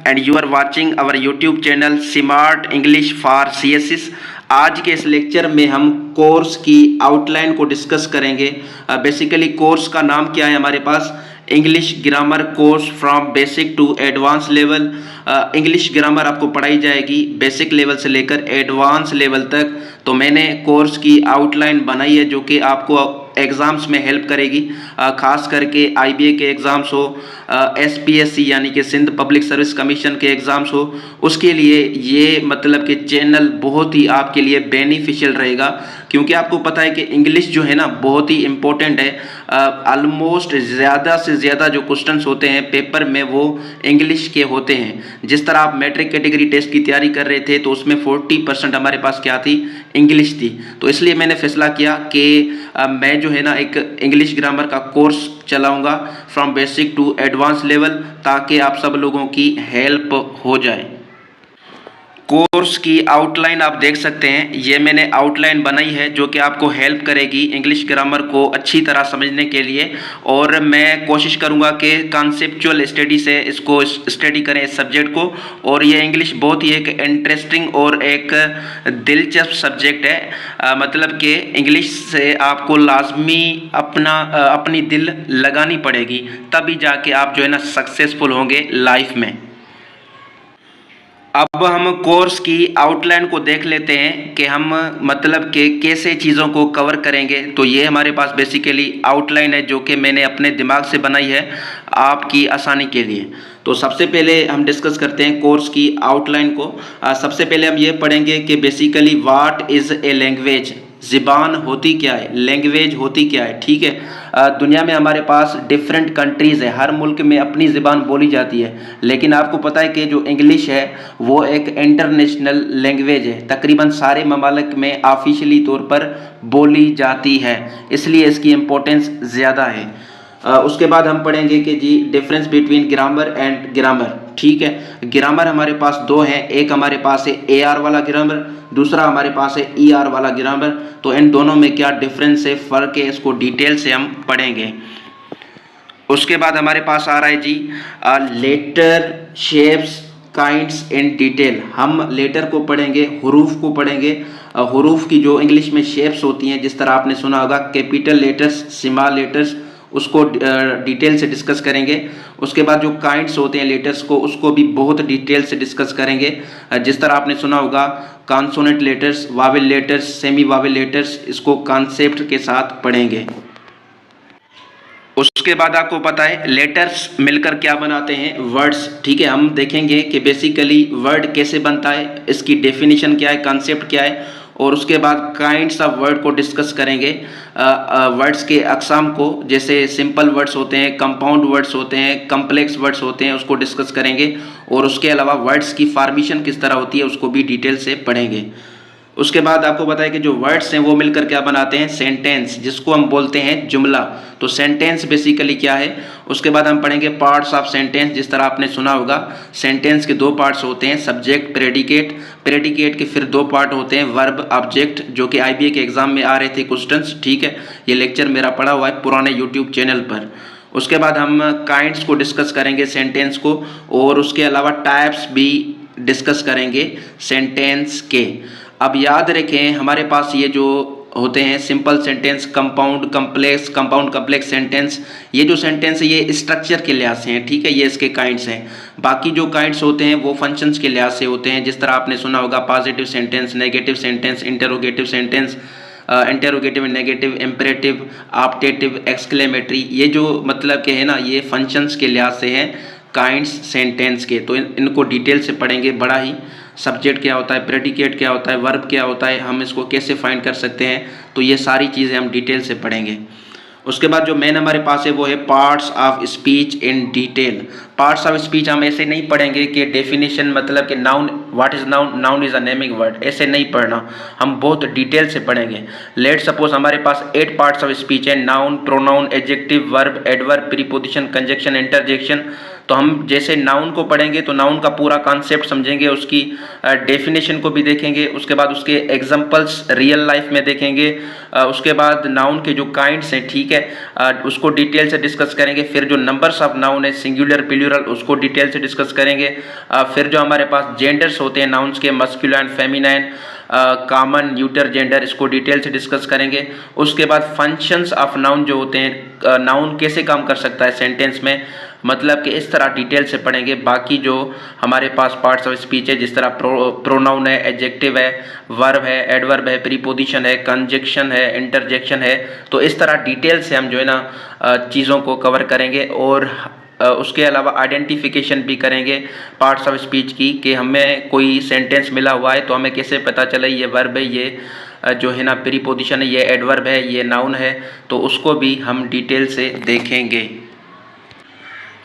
and you are watching our YouTube channel Smart English for CSS। आज के इस lecture में हम कोर्स की आउटलाइन को डिस्कस करेंगे। बेसिकली कोर्स का नाम क्या है हमारे पास, English grammar course from basic to advance level. English grammar आपको पढ़ाई जाएगी बेसिक लेवल से लेकर एडवांस लेवल तक। तो मैंने कोर्स की आउटलाइन बनाई है जो कि आपको एग्ज़ाम्स में हेल्प करेगी, खास करके IBA के एग्ज़ाम्स हो, SPSC यानी कि सिंध पब्लिक सर्विस कमीशन के एग्ज़ाम्स हो, उसके लिए ये मतलब कि चैनल बहुत ही आपके लिए बेनिफिशियल रहेगा। क्योंकि आपको पता है कि इंग्लिश जो है ना बहुत ही इम्पोर्टेंट है। ऑलमोस्ट ज़्यादा से ज़्यादा जो क्वेश्चंस होते हैं पेपर में वो इंग्लिश के होते हैं। जिस तरह आप मैट्रिक कैटेगरी टेस्ट की तैयारी कर रहे थे तो उसमें 40% हमारे पास क्या थी, इंग्लिश थी। तो इसलिए मैंने फैसला किया कि मैं जो है ना एक इंग्लिश ग्रामर का कोर्स चलाऊंगा from basic to advance level, ताकि आप सब लोगों की हेल्प हो जाए। कोर्स की आउटलाइन आप देख सकते हैं, ये मैंने आउटलाइन बनाई है जो कि आपको हेल्प करेगी इंग्लिश ग्रामर को अच्छी तरह समझने के लिए। और मैं कोशिश करूंगा कि कॉन्सेप्चुअल स्टडी से इसको स्टडी करें इस सब्जेक्ट को। और ये इंग्लिश बहुत ही एक इंटरेस्टिंग और एक दिलचस्प सब्जेक्ट है। मतलब कि इंग्लिश से आपको लाजमी अपनी दिल लगानी पड़ेगी, तभी जाके आप जो है ना सक्सेसफुल होंगे लाइफ में। अब हम कोर्स की आउटलाइन को देख लेते हैं कि हम मतलब कि कैसे चीज़ों को कवर करेंगे। तो ये हमारे पास बेसिकली आउटलाइन है जो कि मैंने अपने दिमाग से बनाई है आपकी आसानी के लिए। तो सबसे पहले हम डिस्कस करते हैं कोर्स की आउटलाइन को। सबसे पहले हम ये पढ़ेंगे कि basically what is a language, ज़बान होती क्या है, लैंग्वेज होती क्या है। ठीक है, दुनिया में हमारे पास डिफरेंट कंट्रीज़ है, हर मुल्क में अपनी ज़बान बोली जाती है। लेकिन आपको पता है कि जो इंग्लिश है वो एक इंटरनेशनल लैंग्वेज है, तकरीबन सारे ममालिक में ऑफिशियली तौर पर बोली जाती है, इसलिए इसकी इम्पोर्टेंस ज़्यादा है। उसके बाद हम पढ़ेंगे कि जी difference between grammar and grammar. ठीक है, ग्रामर हमारे पास दो हैं, एक हमारे पास है AR वाला ग्रामर, दूसरा हमारे पास है ER वाला ग्रामर। तो इन दोनों में क्या डिफरेंस है, फ़र्क है, इसको डिटेल से हम पढ़ेंगे। उसके बाद हमारे पास आ रहा है जी letter shapes kinds in detail. हम लेटर को पढ़ेंगे, हुरूफ को पढ़ेंगे। हुरूफ की जो इंग्लिश में शेप्स होती हैं, जिस तरह आपने सुना होगा कैपिटल लेटर्स, स्मॉल लेटर्स, उसको डिटेल से डिस्कस करेंगे। उसके बाद जो काइंड्स होते हैं लेटर्स को, उसको भी बहुत डिटेल से डिस्कस करेंगे। जिस तरह आपने सुना होगा consonant letters, Wavell letters, semi Wavell letters, इसको कॉन्सेप्ट के साथ पढ़ेंगे। उसके बाद आपको पता है लेटर्स मिलकर क्या बनाते हैं, वर्ड्स। ठीक है, हम देखेंगे कि बेसिकली वर्ड कैसे बनता है, इसकी डेफिनेशन क्या है, कॉन्सेप्ट क्या है। और उसके बाद काइंड्स ऑफ वर्ड को डिस्कस करेंगे, वर्ड्स के अक़साम को, जैसे सिंपल वर्ड्स होते हैं, कंपाउंड वर्ड्स होते हैं, कम्प्लेक्स वर्ड्स होते हैं, उसको डिस्कस करेंगे। और उसके अलावा वर्ड्स की फॉर्मेशन किस तरह होती है उसको भी डिटेल से पढ़ेंगे। उसके बाद आपको पता है कि जो वर्ड्स हैं वो मिलकर क्या बनाते हैं, सेंटेंस, जिसको हम बोलते हैं जुमला। तो सेंटेंस बेसिकली क्या है। उसके बाद हम पढ़ेंगे पार्ट्स ऑफ सेंटेंस। जिस तरह आपने सुना होगा सेंटेंस के दो पार्ट्स होते हैं, सब्जेक्ट, प्रेडिकेट। प्रेडिकेट के फिर दो पार्ट होते हैं, वर्ब, ऑब्जेक्ट, जो कि IBA के एग्जाम में आ रहे थे क्वेश्चंस। ठीक है, ये लेक्चर मेरा पढ़ा हुआ है पुराने YouTube चैनल पर। उसके बाद हम काइंड्स को डिस्कस करेंगे, सेंटेंस को, और उसके अलावा टाइप्स भी डिस्कस करेंगे सेंटेंस के। अब याद रखें हमारे पास ये जो होते हैं simple sentence, compound complex sentence, ये जो सेंटेंस है ये स्ट्रक्चर के लिहाज से हैं। ठीक है, ये इसके काइंड्स हैं। बाकी जो काइंड्स होते हैं वो फंक्शंस के लिहाज से होते हैं। जिस तरह आपने सुना होगा positive sentence, negative sentence, interrogative sentence, interrogative, negative, imperative, optative, exclamatory, ये जो मतलब के है ना ये फंक्शंस के लिहाज से हैं काइंड्स सेंटेंस के। तो इनको डिटेल से पढ़ेंगे, बड़ा ही सब्जेक्ट क्या होता है, प्रेडिकेट क्या होता है, वर्ब क्या होता है, हम इसको कैसे फाइंड कर सकते हैं, तो ये सारी चीज़ें हम डिटेल से पढ़ेंगे। उसके बाद जो मेन हमारे पास है वो है parts of speech in detail. Parts of speech हम ऐसे नहीं पढ़ेंगे कि डेफिनेशन मतलब कि noun, what is noun, noun is a naming word, ऐसे नहीं पढ़ना, हम बहुत डिटेल से पढ़ेंगे। लेट सपोज हमारे पास 8 पार्ट्स ऑफ स्पीच है, noun, pronoun, adjective, verb, adverb, preposition, conjunction, interjection. तो हम जैसे नाउन को पढ़ेंगे तो नाउन का पूरा कॉन्सेप्ट समझेंगे, उसकी डेफिनेशन को भी देखेंगे, उसके बाद उसके एग्जांपल्स रियल लाइफ में देखेंगे, उसके बाद नाउन के जो काइंड्स हैं, ठीक है, उसको डिटेल से डिस्कस करेंगे। फिर जो नंबर्स ऑफ नाउन है, सिंगुलर प्लूरल, उसको डिटेल से डिस्कस करेंगे। फिर जो हमारे पास जेंडर्स होते हैं नाउन्स के, masculine, feminine, common, neuter gender, इसको डिटेल से डिस्कस करेंगे। उसके बाद फंक्शंस ऑफ नाउन जो होते हैं, नाउन कैसे काम कर सकता है सेंटेंस में, मतलब कि इस तरह डिटेल से पढ़ेंगे। बाकी जो हमारे पास पार्ट्स ऑफ स्पीच है, जिस तरह प्रोनाउन है, एडजेक्टिव है, वर्ब है, एडवर्ब है, प्रीपोजिशन है, कंजक्शन है, इंटरजेक्शन है, तो इस तरह डिटेल से हम जो है ना चीज़ों को कवर करेंगे। और उसके अलावा आइडेंटिफिकेशन भी करेंगे पार्ट्स ऑफ स्पीच की, कि हमें कोई सेंटेंस मिला हुआ है तो हमें कैसे पता चले ये वर्ब है, ये जो है ना प्रीपोजिशन है, ये एडवर्ब है, ये नाउन है, तो उसको भी हम डिटेल से देखेंगे।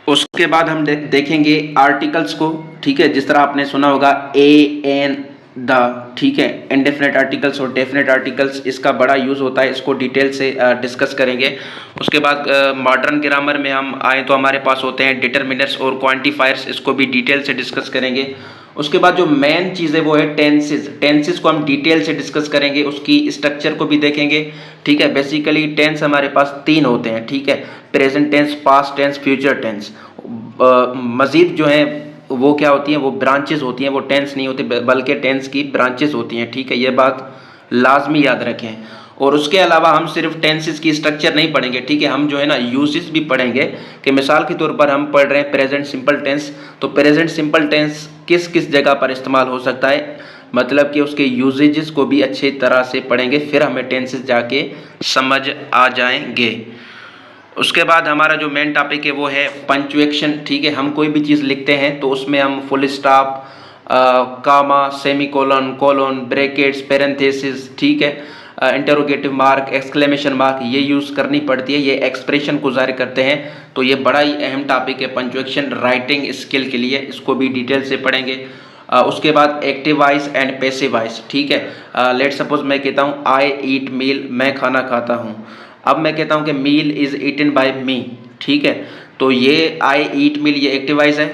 उसके बाद हम देखेंगे आर्टिकल्स को, ठीक है, जिस तरह आपने सुना होगा ए, एन, द, ठीक है, इंडेफिनेट आर्टिकल्स और डेफिनेट आर्टिकल्स, इसका बड़ा यूज़ होता है, इसको डिटेल से डिस्कस करेंगे। उसके बाद मॉडर्न ग्रामर में हम आए तो हमारे पास होते हैं डिटर्मिनर्स और क्वांटिफायर्स, इसको भी डिटेल से डिस्कस करेंगे। उसके बाद जो मेन चीज़ है वो है टेंसेस। टेंसेस को हम डिटेल से डिस्कस करेंगे, उसकी स्ट्रक्चर को भी देखेंगे, ठीक है। बेसिकली टेंस हमारे पास 3 होते हैं, ठीक है, present tense, past tense, future tense. मज़ीद जो है वो क्या होती हैं, वो ब्रांचेस होती हैं, वो टेंस नहीं होती बल्कि टेंस की ब्रांचेस होती हैं, ठीक है, ये बात लाजमी याद रखें। और उसके अलावा हम सिर्फ टेंसेस की स्ट्रक्चर नहीं पढ़ेंगे, ठीक है, हम जो है ना यूजेस भी पढ़ेंगे। कि मिसाल के तौर पर हम पढ़ रहे हैं प्रेजेंट सिंपल टेंस, तो प्रेजेंट सिंपल टेंस किस किस जगह पर इस्तेमाल हो सकता है, मतलब कि उसके यूजेजेस को भी अच्छी तरह से पढ़ेंगे, फिर हमें टेंसेस जाके समझ आ जाएंगे। उसके बाद हमारा जो मेन टॉपिक है वो है पंक्चुएशन, ठीक है। हम कोई भी चीज़ लिखते हैं तो उसमें हम फुल स्टॉप, कामा, सेमीकोलन, कोलन, ब्रैकेट्स, पैरेंथेसिस, ठीक है, इंटरोगेटिव मार्क, एक्सक्लेमेशन मार्क, ये यूज़ करनी पड़ती है, ये एक्सप्रेशन को जाहिर करते हैं। तो ये बड़ा ही अहम टॉपिक है पंक्चुएशन राइटिंग स्किल के लिए, इसको भी डिटेल से पढ़ेंगे। उसके बाद active voice and passive voice, ठीक है। लेट सपोज मैं कहता हूँ आई ईट मील, मैं खाना खाता हूँ। अब मैं कहता हूँ कि मील इज़ ईटन बाय मी, ठीक है, तो ये आई ईट मील ये एक्टिव वॉइस है,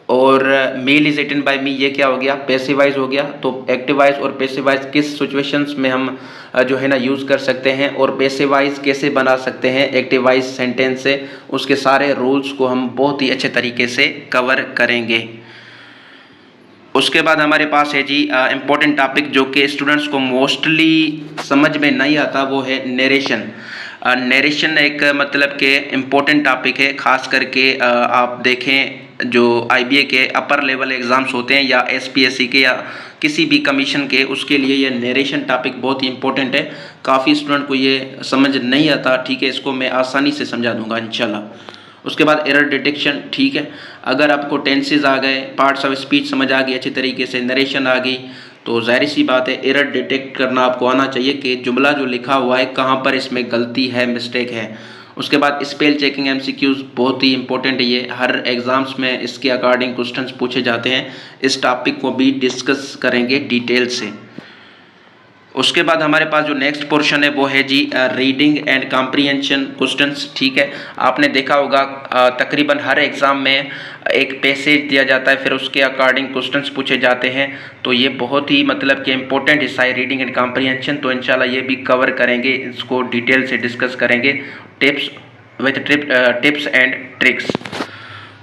और मील इज़ ईटन बाय मी ये क्या हो गया, पैसिव वॉइस हो गया। तो एक्टिव वॉइस और पैसिव वॉइस किस सिचुएशंस में हम जो है ना यूज़ कर सकते हैं, और पैसिव वॉइस कैसे बना सकते हैं एक्टिव वॉइस सेंटेंस से, उसके सारे रूल्स को हम बहुत ही अच्छे तरीके से कवर करेंगे। उसके बाद हमारे पास है जी इम्पोर्टेंट टॉपिक जो कि स्टूडेंट्स को मोस्टली समझ में नहीं आता, वो है नरेशन। नरेशन एक मतलब के इम्पोर्टेंट टॉपिक है, ख़ास करके आप देखें जो IBA के अपर लेवल एग्ज़ाम्स होते हैं या SPSC के या किसी भी कमीशन के, उसके लिए ये नरेशन टॉपिक बहुत ही इंपॉर्टेंट है। काफ़ी स्टूडेंट को ये समझ नहीं आता, ठीक है, इसको मैं आसानी से समझा दूंगा इंशाल्लाह। उसके बाद एरर डिटेक्शन, ठीक है, अगर आपको टेंसेस आ गए, पार्ट्स ऑफ स्पीच समझ आ गई अच्छी तरीके से, नरेशन आ गई, तो जाहिर सी बात है एरर डिटेक्ट करना आपको आना चाहिए कि जुमला जो लिखा हुआ है कहाँ पर इसमें गलती है, मिस्टेक है। उसके बाद स्पेल चेकिंग MCQs बहुत ही इंपॉर्टेंट है, ये हर एग्ज़ाम्स में इसके अकॉर्डिंग क्वेश्चंस पूछे जाते हैं। इस टॉपिक को भी डिस्कस करेंगे डिटेल से। उसके बाद हमारे पास जो नेक्स्ट पोर्शन है वो है जी रीडिंग एंड कॉम्प्रीहेंशन क्वेश्चंस, ठीक है। आपने देखा होगा तकरीबन हर एग्ज़ाम में एक पैसेज दिया जाता है, फिर उसके अकॉर्डिंग क्वेश्चंस पूछे जाते हैं। तो ये बहुत ही मतलब कि इम्पोर्टेंट हिस्सा है रीडिंग एंड कॉम्प्रीहेंशन, तो इंशाल्लाह ये भी कवर करेंगे, इसको डिटेल से डिस्कस करेंगे टिप्स एंड ट्रिक्स।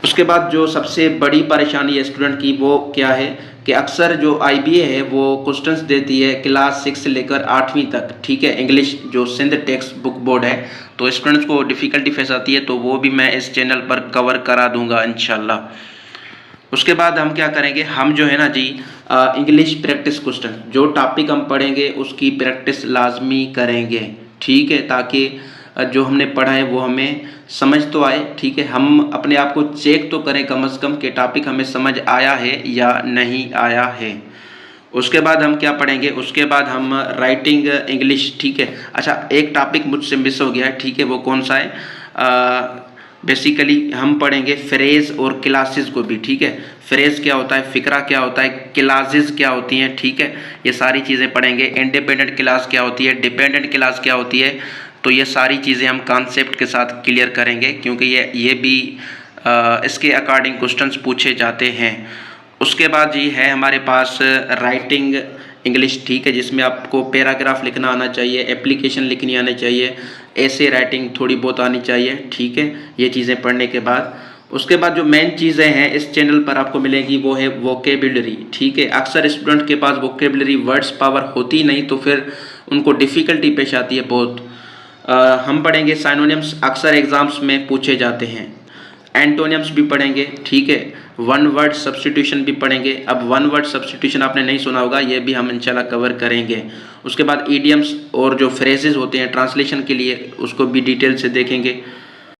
उसके बाद जो सबसे बड़ी परेशानी है स्टूडेंट की वो क्या है कि अक्सर जो IBA है वो क्वेश्चंस देती है क्लास 6 से लेकर 8वीं तक, ठीक है, इंग्लिश जो सिंध टेक्स्ट बुक बोर्ड है, तो स्टूडेंट्स को डिफ़िकल्टी फेस आती है, तो वो भी मैं इस चैनल पर कवर करा दूंगा इंशाल्लाह। उसके बाद हम क्या करेंगे, हम जो है ना जी इंग्लिश प्रैक्टिस क्वेश्चन, जो टॉपिक हम पढ़ेंगे उसकी प्रैक्टिस लाजमी करेंगे, ठीक है, ताकि जो हमने पढ़ा है वो हमें समझ तो आए, ठीक है, हम अपने आप को चेक तो करें कम से कम कि टॉपिक हमें समझ आया है या नहीं आया है। उसके बाद हम क्या पढ़ेंगे, उसके बाद हम राइटिंग इंग्लिश, ठीक है। अच्छा, एक टॉपिक मुझसे मिस हो गया है, ठीक है, वो कौन सा है, बेसिकली हम पढ़ेंगे फ्रेज और क्लासेस को भी, ठीक है। फ्रेज क्या होता है, फिक्रा क्या होता है, क्लासेस क्या होती हैं, ठीक है, ये सारी चीज़ें पढ़ेंगे। इंडिपेंडेंट क्लास क्या होती है, डिपेंडेंट क्लास क्या होती है, तो ये सारी चीज़ें हम कॉन्सेप्ट के साथ क्लियर करेंगे, क्योंकि ये भी इसके अकॉर्डिंग क्वेश्चंस पूछे जाते हैं। उसके बाद ये है हमारे पास राइटिंग इंग्लिश, ठीक है, जिसमें आपको पैराग्राफ लिखना आना चाहिए, एप्लीकेशन लिखनी आनी चाहिए, ऐसे राइटिंग थोड़ी बहुत आनी चाहिए, ठीक है, ये चीज़ें पढ़ने के बाद। उसके बाद जो मेन चीज़ें हैं इस चैनल पर आपको मिलेगी वो है वोकेबुलरी, ठीक है। अक्सर स्टूडेंट के पास वोकेबुलरी वर्ड्स पावर होती नहीं तो फिर उनको डिफ़िकल्टी पेश आती है बहुत। हम पढ़ेंगे साइनोनिम्स, अक्सर एग्जाम्स में पूछे जाते हैं। एंटोनिम्स भी पढ़ेंगे, ठीक है। वन वर्ड सब्स्टिट्यूशन भी पढ़ेंगे। अब वन वर्ड सब्स्टिट्यूशन आपने नहीं सुना होगा, ये भी हम इंशाल्लाह कवर करेंगे। उसके बाद ईडियम्स और जो फ्रेजेस होते हैं ट्रांसलेशन के लिए उसको भी डिटेल से देखेंगे।